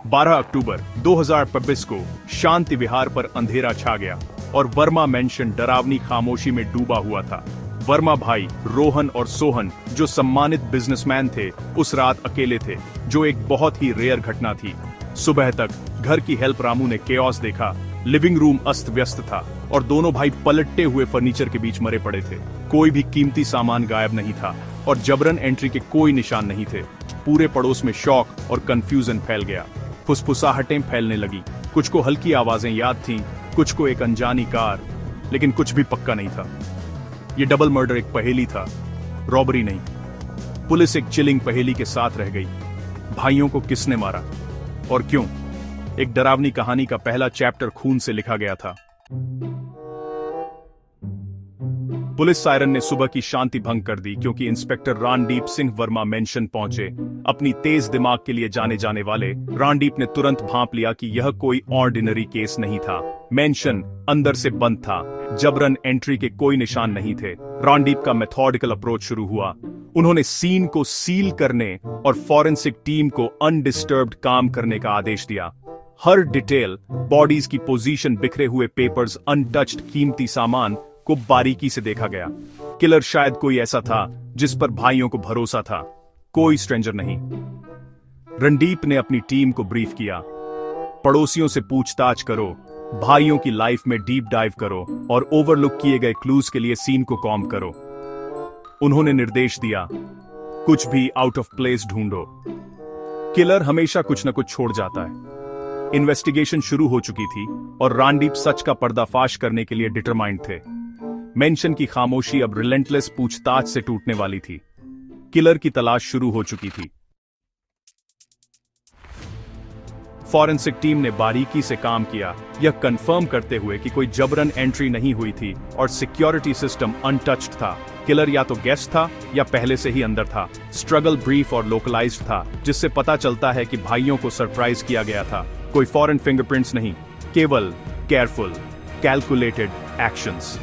12 अक्टूबर 2025 को शांति विहार पर अंधेरा छा गया और वर्मा मेंशन डरावनी खामोशी में डूबा हुआ था। वर्मा भाई रोहन और सोहन, जो सम्मानित बिजनेसमैन थे, उस रात अकेले थे, जो एक बहुत ही रेयर घटना थी। सुबह तक घर की हेल्प रामू ने केओस देखा। लिविंग रूम अस्त व्यस्त था और दोनों भाई पलटते हुए फर्नीचर के बीच मरे पड़े थे। कोई भी कीमती सामान गायब नहीं था और जबरन एंट्री के कोई निशान नहीं थे। पूरे पड़ोस में शॉक और कंफ्यूजन फैल गया। फुसफुसाहटें फैलने लगी। कुछ को हल्की आवाजें याद थीं, कुछ को एक अनजानी कार, लेकिन कुछ भी पक्का नहीं था। ये डबल मर्डर एक पहेली था, रॉबरी नहीं। पुलिस एक चिलिंग पहेली के साथ रह गई। भाइयों को किसने मारा और क्यों? एक डरावनी कहानी का पहला चैप्टर खून से लिखा गया था। पुलिस सायरन ने सुबह की शांति भंग कर दी क्योंकि इंस्पेक्टर रणदीप सिंह वर्मा मेंशन पहुंचे। अपनी तेज दिमाग के लिए जाने जाने वाले रणदीप ने तुरंत भांप लिया कि यह कोई ऑर्डिनरी केस नहीं था। मेंशन अंदर से बंद था, जबरन एंट्री के कोई निशान नहीं थे। रणदीप का मेथोडिकल अप्रोच शुरू हुआ। उन्होंने सीन को सील करने और फॉरेंसिक टीम को अनडिस्टर्ब्ड काम करने का आदेश दिया। हर डिटेल, बॉडीज की पोजीशन, बिखरे हुए पेपर्स, अनटच्ड कीमती सामान को बारीकी से देखा गया। किलर शायद कोई ऐसा था जिस पर भाइयों को भरोसा था, कोई स्ट्रेंजर नहीं। रणदीप ने अपनी टीम को ब्रीफ किया। पड़ोसियों से पूछताछ करो, भाइयों की लाइफ में डीप डाइव करो और ओवरलुक किए गए क्लूज के लिए सीन को कॉम्ब करो। उन्होंने निर्देश दिया, कुछ भी आउट ऑफ प्लेस ढूंढो। किलर हमेशा कुछ न कुछ छोड़ जाता है। इन्वेस्टिगेशन शुरू हो चुकी थी और रणदीप सच का पर्दाफाश करने के लिए डिटरमाइंड थे। मेंशन की खामोशी अब रिलेंटलेस पूछताछ से टूटने वाली थी। किलर की तलाश शुरू हो चुकी थी। फॉरेंसिक टीम ने बारीकी से काम किया, यह कंफर्म करते हुए कि कोई जबरन एंट्री नहीं हुई थी और सिक्योरिटी सिस्टम अनटच्ड था। किलर या तो गेस्ट था या पहले से ही अंदर था। स्ट्रगल ब्रीफ और लोकलाइज्ड था, जिससे पता चलता है कि भाइयों को सरप्राइज किया गया था। कोई फॉरेन फिंगरप्रिंट्स नहीं, केवल केयरफुल, कैलकुलेटेड एक्शंस।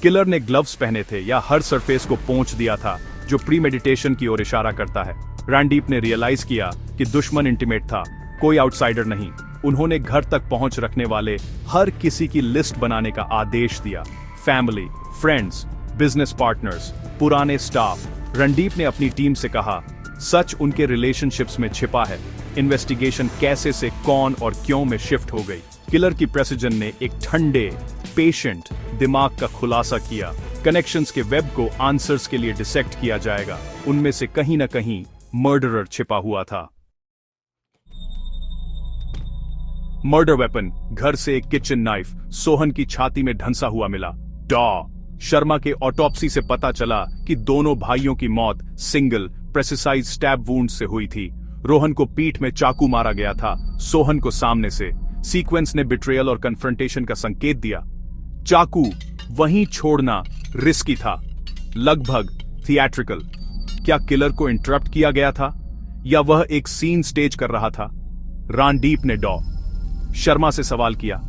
किलर ने ग्लव्स पहने थे या हर सरफेस को पोंछ दिया था, जो प्रीमेडिटेशन की ओर इशारा करता है। रणदीप ने रियलाइज किया कि दुश्मन इंटीमेट था, कोई आउटसाइडर नहीं। उन्होंने घर तक पहुंच रखने वाले हर किसी की लिस्ट बनाने का आदेश दिया। फैमिली, फ्रेंड्स, बिजनेस पार्टनर्स, पुराने स्टाफ। रणदीप ने अपनी टीम से कहा, सच उनके रिलेशनशिप्स में छिपा है। इन्वेस्टिगेशन कैसे से कौन और क्यों में शिफ्ट हो गई। किलर की प्रेसिजन ने एक ठंडे, पेशेंट दिमाग का खुलासा किया। कनेक्शंस के वेब को आंसर्स के लिए डिसेक्ट किया जाएगा। उनमें से कहीं न कहीं मर्डरर छिपा हुआ था। मर्डर वेपन, घर से एक किचन नाइफ सोहन की छाती में ढंसा हुआ मिला। डॉ शर्मा के ऑटोप्सी से पता चला कि दोनों भाइयों की मौत सिंगल प्रेसिसाइज स्टैब वुंड से हुई थी। रोहन को पीठ में चाकू मारा गया था, सोहन को सामने से। सीक्वेंस ने बिट्रेयल और कन्फ्रंटेशन का संकेत दिया। चाकू वहीं छोड़ना रिस्की था, लगभग थिएट्रिकल। क्या किलर को इंटरप्ट किया गया था या वह एक सीन स्टेज कर रहा था? रणदीप ने डॉ शर्मा से सवाल किया,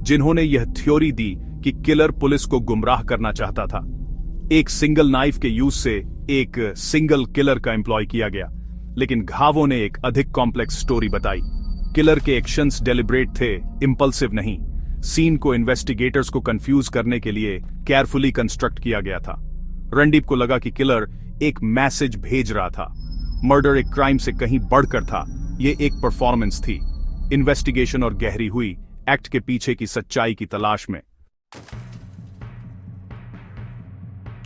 जिन्होंने यह थ्योरी दी कि किलर पुलिस को गुमराह करना चाहता था। एक सिंगल नाइफ के यूज से एक सिंगल किलर का एम्प्लॉय किया गया, लेकिन घावों ने एक अधिक कॉम्प्लेक्स स्टोरी बताई। किलर के एक्शंस डेलिब्रेट थे, इंपल्सिव नहीं। सीन को इन्वेस्टिगेटर्स को कंफ्यूज करने के लिए केयरफुली कंस्ट्रक्ट किया गया था। रणदीप को लगा कि किलर एक मैसेज भेज रहा था। मर्डर एक क्राइम से कहीं बढ़कर था, यह एक परफॉर्मेंस थी। इन्वेस्टिगेशन और गहरी हुई, एक्ट के पीछे की सच्चाई की तलाश में।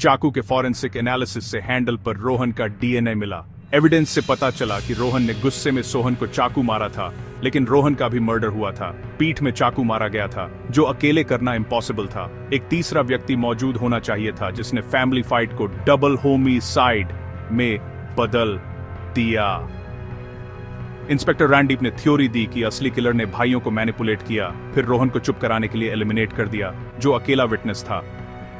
चाकू के फॉरेंसिक एनालिसिस से हैंडल पर रोहन का डीएनए मिला। एविडेंस से पता चला कि रोहन ने गुस्से में सोहन को चाकू मारा था, लेकिन रोहन का भी मर्डर हुआ था। पीठ में चाकू मारा गया था, जो अकेले करना इम्पॉसिबल था। एक तीसरा व्यक्ति मौजूद होना चाहिए था, जिसने फैमिली फाइट को डबल होमिसाइड में बदल दिया। इंस्पेक्टर रणदीप ने थ्योरी दी कि असली किलर ने भाइयों को मैनिपुलेट किया, फिर रोहन को चुप कराने के लिए एलिमिनेट कर दिया, जो अकेला विटनेस था।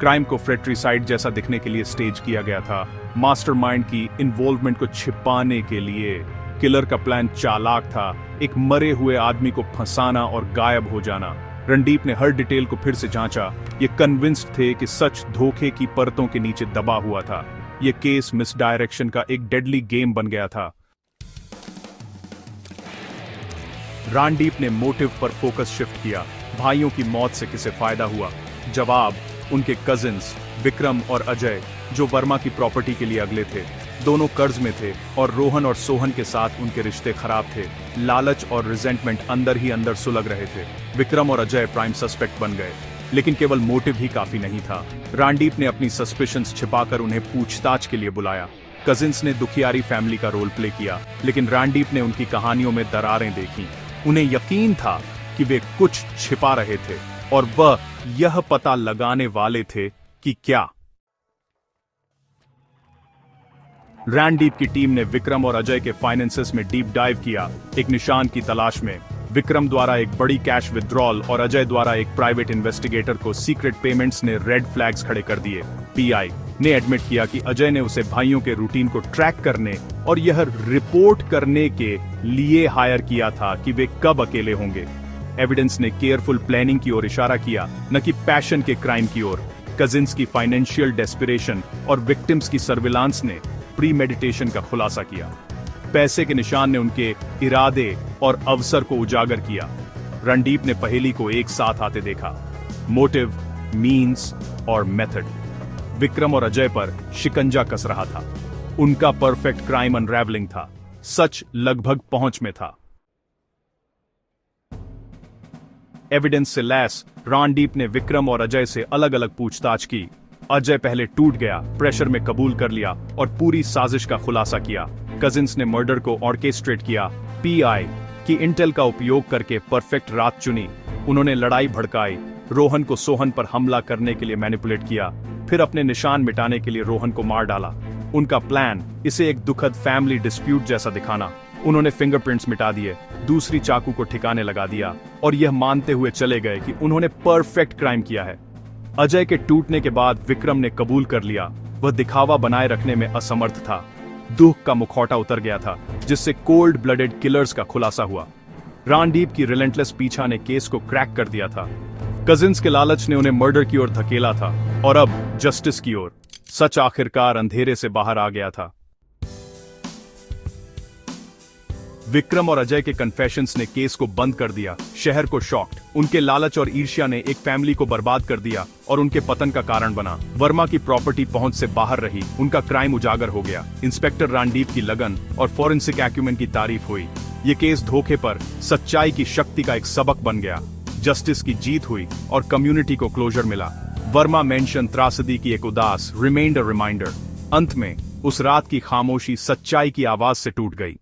क्राइम को फ्रेट्रिसाइड जैसा दिखने के लिए स्टेज किया गया था। मास्टरमाइंड की इन्वॉल्वमेंट को छिपाने के लिए किलर का प्लान चालाक था, एक मरे हुए आदमी को फंसाना और गायब हो जाना। रणदीप ने हर डिटेल को फिर से जांचा। ये कन्विंस्ड थे कि सच धोखे की परतों के नीचे दबा हुआ था। ये केस मिसडायरेक्शन का एक डेडली गेम बन गया था। रानडीप ने मोटिव पर फोकस शिफ्ट किया। भाइयों की मौत से किसे फायदा हुआ? जवाब, उनके कजिन्स विक्रम और अजय, जो वर्मा की प्रॉपर्टी के लिए अगले थे। दोनों कर्ज में थे और रोहन और सोहन के साथ उनके रिश्ते खराब थे। लालच और रिजेंटमेंट अंदर ही अंदर सुलग रहे थे। विक्रम और अजय प्राइम सस्पेक्ट बन गए, लेकिन केवल मोटिव ही काफी नहीं था। रानडीप ने अपनी सस्पिशंस छिपाकर उन्हें पूछताछ के लिए बुलाया। कजिन्स ने दुखियारी फैमिली का रोल प्ले किया, लेकिन रानडीप ने उनकी कहानियों में दरारें देखी। उन्हें यकीन था कि वे कुछ छिपा रहे थे और वह यह पता लगाने वाले थे कि क्या। रानडीप की टीम ने विक्रम और अजय के फाइनेंसेस में डीप डाइव किया, एक निशान की तलाश में। विक्रम द्वारा एक बड़ी कैश विड्रॉल और अजय द्वारा एक प्राइवेट इन्वेस्टिगेटर को सीक्रेट पेमेंट्स ने रेड फ्लैग्स खड़े कर दिए। पीआई ने एडमिट किया कि अजय ने उसे भाइयों के रूटीन को ट्रैक करने और यह रिपोर्ट करने के लिए हायर किया था कि वे कब अकेले होंगे। एविडेंस ने केयरफुल प्लानिंग की ओर इशारा किया, न कि पैशन के क्राइम की ओर। कजिन्स की फाइनेंशियल डेस्पिरेशन और विक्टिम्स की सर्विलांस ने प्रीमेडिटेशन का खुलासा किया। पैसे के निशान ने उनके इरादे और अवसर को उजागर किया। रणदीप ने पहेली को एक साथ आते देखा, मोटिव, मीन्स और मेथड। विक्रम और अजय पर शिकंजा कस रहा था। उनका परफेक्ट क्राइम अनरैवलिंग था। सच लगभग पहुंच में था। एविडेंस से लैस रणदीप ने विक्रम और अजय से अलग अलग पूछताछ की। अजय पहले टूट गया, प्रेशर में कबूल कर लिया और पूरी साजिश का खुलासा किया। कजिन्स ने मर्डर को ऑर्केस्ट्रेट किया। पीआई की इंटेल का उपयोग करके परफेक्ट रात चुनी। उन्होंने लड़ाई भड़काई, रोहन को सोहन पर हमला करने के लिए मैनिपुलेट किया, फिर अपने निशान मिटाने के लिए रोहन को मार डाला। उनका प्लान, इसे एक दुखद फैमिली डिस्प्यूट जैसा दिखाना। उन्होंने फिंगरप्रिंट्स मिटा दिए, दूसरी चाकू को ठिकाने लगा दिया और यह मानते हुए चले गए कि उन्होंने परफेक्ट क्राइम किया है। अजय के टूटने के बाद विक्रम ने कबूल कर लिया, वह दिखावा बनाए रखने में असमर्थ था। दुख का मुखौटा उतर गया था, जिससे कोल्ड ब्लडेड किलर्स का खुलासा हुआ। रणदीप की रिलेंटलेस पीछा ने केस को क्रैक कर दिया था। कजिन्स के लालच ने उन्हें मर्डर की ओर धकेला था और अब जस्टिस की ओर। सच आखिरकार अंधेरे से बाहर आ गया था। विक्रम और अजय के कन्फेशंस ने केस को बंद कर दिया। शहर को शॉक्ड। उनके लालच और ईर्ष्या ने एक फैमिली को बर्बाद कर दिया और उनके पतन का कारण बना। वर्मा की प्रॉपर्टी पहुंच से बाहर रही, उनका क्राइम उजागर हो गया। इंस्पेक्टर रणदीप की लगन और फॉरेंसिक एक्यूमेन की तारीफ हुई। ये केस धोखे पर सच्चाई की शक्ति का एक सबक बन गया। जस्टिस की जीत हुई और कम्युनिटी को क्लोजर मिला। वर्मा मेंशन त्रासदी की एक उदास रिमेंडर रिमाइंडर। अंत में उस रात की खामोशी सच्चाई की आवाज से टूट गई।